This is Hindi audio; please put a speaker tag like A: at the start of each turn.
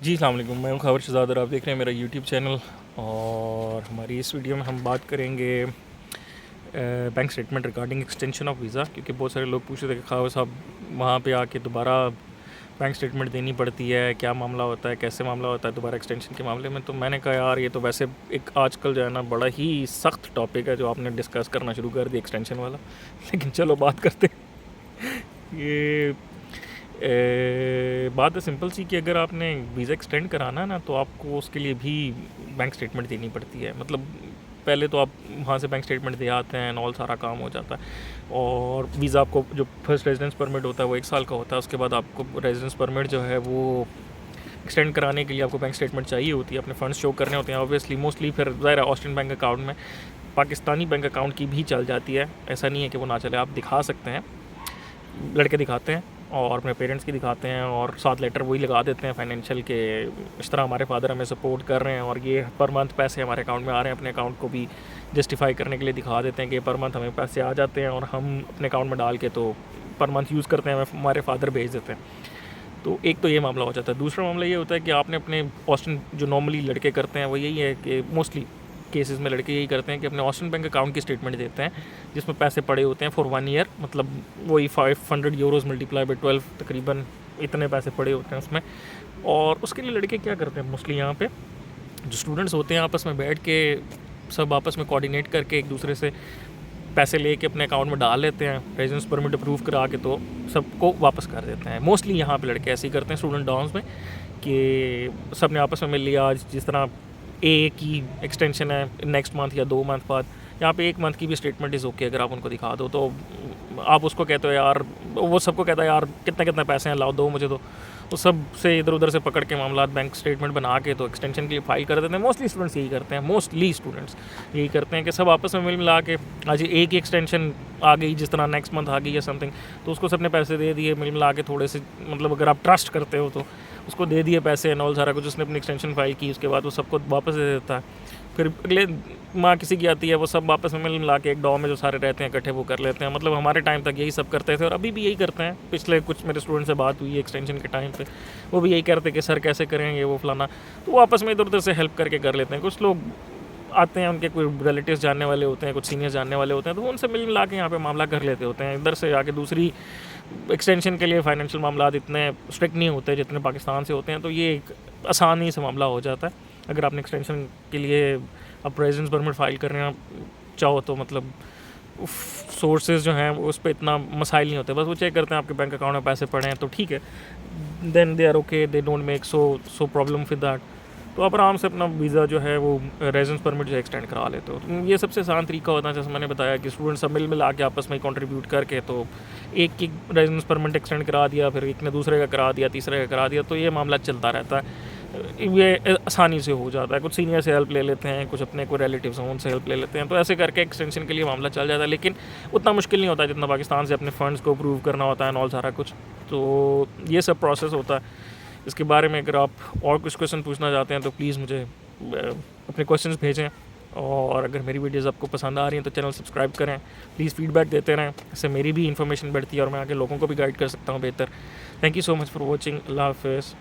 A: जी अस्सलाम वालेकुम, मैं हूं खबर शहजाद और आप देख रहे हैं मेरा यूट्यूब चैनल। और हमारी इस वीडियो में हम बात करेंगे bank statement regarding extension of visa, क्योंकि बहुत सारे लोग पूछ रहे थे कि खावर साहब वहाँ पे आके दोबारा बैंक स्टेटमेंट देनी पड़ती है, क्या मामला होता है, कैसे मामला होता है दोबारा एक्सटेंशन के मामले में। तो मैंने कहा यार ये तो वैसे एक आजकल जो है ना बड़ा ही सख्त टॉपिक है जो आपने डिस्कस करना शुरू कर दिया एक्सटेंशन वाला। लेकिन चलो बात करते हैं। ये बात है सिंपल सी कि अगर आपने वीज़ा एक्सटेंड कराना है ना तो आपको उसके लिए भी बैंक स्टेटमेंट देनी पड़ती है। मतलब पहले तो आप वहाँ से बैंक स्टेटमेंट दे आते हैं, ऑल सारा काम हो जाता है। और वीज़ा आपको जो फर्स्ट रेजिडेंस परमिट होता है वो 1 साल का होता है। उसके बाद आपको रेजिडेंस परमिट जो है वो एक्सटेंड कराने के लिए आपको बैंक स्टेटमेंट चाहिए होती है, अपने फंड्स शो करने होते हैं ऑब्वियसली। मोस्टली फिर ज़ाहिर है ऑस्ट्रियन बैंक अकाउंट में पाकिस्तानी बैंक अकाउंट की भी चल जाती है, ऐसा नहीं है कि वो ना चले, आप दिखा सकते हैं। लड़के दिखाते हैं और अपने पेरेंट्स की दिखाते हैं और साथ लेटर वही लगा देते हैं फाइनेंशियल के इस तरह हमारे फादर हमें सपोर्ट कर रहे हैं और ये पर मंथ पैसे हमारे अकाउंट में आ रहे हैं। अपने अकाउंट को भी जस्टिफाई करने के लिए दिखा देते हैं कि पर मंथ हमें पैसे आ जाते हैं और हम अपने अकाउंट में डाल के तो पर मंथ यूज़ करते हैं, हमारे फादर भेज देते हैं। तो एक तो ये मामला हो जाता है। दूसरा मामला ये होता है कि आपने अपने ऑस्ट्रियन जो नॉर्मली लड़के करते हैं वो यही है कि मोस्टली केसेस में लड़के यही करते हैं कि अपने ऑस्ट्रियन बैंक अकाउंट की स्टेटमेंट देते हैं जिसमें पैसे पड़े होते हैं फॉर 1 ईयर। मतलब वही 500 यूरोज़ मल्टीप्लाई बाई 12, तकरीबन इतने पैसे पड़े होते हैं उसमें। और उसके लिए लड़के क्या करते हैं मोस्टली यहाँ पे जो स्टूडेंट्स होते हैं आपस में बैठ के सब आपस में कोऑर्डिनेट करके एक दूसरे से पैसे लेके अपने अकाउंट में डाल लेते हैं, रेजिडेंस परमिट अप्रूव करा के तो सबको वापस कर देते हैं। मोस्टली यहाँ पे लड़के ऐसे ही करते हैं स्टूडेंट डॉन्स में कि सब ने आपस में मिल लिया। आज जिस तरह ए की एक्सटेंशन है नेक्स्ट मंथ या 2 मंथ बाद, यहाँ पे 1 मंथ की भी स्टेटमेंट इज़ ओके अगर आप उनको दिखा दो तो आप उसको कहते हो यार, वो सबको कहता है यार कितने कितने पैसे हैं लाओ दो मुझे दो। तो सब से इधर उधर से पकड़ के मामला बैंक स्टेटमेंट बना के तो एक्सटेंशन के लिए फाइल कर देते हैं। मोस्टली स्टूडेंट्स यही करते हैं, मोस्टली स्टूडेंट्स यही करते हैं कि सब आपस में मिल मिला के आज एक ही एक्सटेंशन आ गई जिस तरह नेक्स्ट मंथ आ गई या समथिंग तो उसको सबने पैसे दे दिए मिल मिला के थोड़े से। मतलब अगर आप ट्रस्ट करते हो तो उसको दे दिए पैसे एंड ऑल सारा कुछ, उसने अपनी एक्सटेंशन फाइल की, उसके बाद वो सबको वापस दे देता है। फिर अगले माँ किसी की आती है वो सब वापस में मिल मिला के एक डॉ में जो सारे रहते हैं इकट्ठे वो कर लेते हैं। मतलब हमारे टाइम तक यही सब करते थे और अभी भी यही करते हैं। पिछले कुछ मेरे स्टूडेंट से बात हुई एक्सटेंशन के टाइम पे, वो भी यही करते कि सर कैसे करेंगे वो फलाना, तो वो आपस में इधर उधर से हेल्प करके कर लेते हैं। कुछ लोग आते हैं उनके कोई रिलेटिव्स जानने वाले होते हैं, कुछ सीनियर्स जानने वाले होते हैं, तो उनसे मिल मिला के यहाँ पे मामला कर लेते होते हैं। इधर से आके दूसरी एक्सटेंशन के लिए फाइनेंशियल मामला इतने स्ट्रिक्ट नहीं होते जितने पाकिस्तान से होते हैं, तो ये एक आसानी से मामला हो जाता है। अगर आपने एक्सटेंशन के लिए आप रेजिडेंस परमिट फाइल करना चाहो तो मतलब सोर्सेज जो हैं उस पर इतना मसाइल नहीं होते, बस वो चेक करते हैं आपके बैंक अकाउंट में पैसे पड़े हैं तो ठीक है, then they are okay, they don't make so problem with that. तो आप आराम से अपना वीज़ा जो है वो रेजिडेंस परमिट जो एक्सटेंड करा लेते हो। तो ये सबसे आसान तरीका होता है, जैसे मैंने बताया कि स्टूडेंट सब मिल मिला के आपस में कंट्रीब्यूट करके तो एक की रेजिडेंस परमिट एक्सटेंड करा दिया, फिर एक ने दूसरे का करा दिया, तीसरे का करा दिया, तो ये मामला चलता रहता है। ये आसानी से हो जाता है। कुछ सीनियर से हेल्प ले लेते हैं, कुछ अपने कोई रिलेटिव्स हैं उनसे हेल्प ले लेते हैं, तो ऐसे करके एक्सटेंशन के लिए मामला चल जाता है। लेकिन उतना मुश्किल नहीं होता जितना पाकिस्तान से अपने फ़ंड्स को अप्रूव करना होता है और सारा कुछ। तो ये सब प्रोसेस होता है। इसके बारे में अगर आप और कुछ क्वेश्चन पूछना चाहते हैं तो प्लीज़ मुझे अपने क्वेश्चंस भेजें। और अगर मेरी वीडियोज़ आपको पसंद आ रही हैं तो चैनल सब्सक्राइब करें, प्लीज़ फीडबैक देते रहें, इससे मेरी भी इन्फॉर्मेशन बढ़ती है और मैं आगे लोगों को भी गाइड कर सकता हूँ बेहतर। Thank you so much for watching. अल्लाह हाफ़िज़।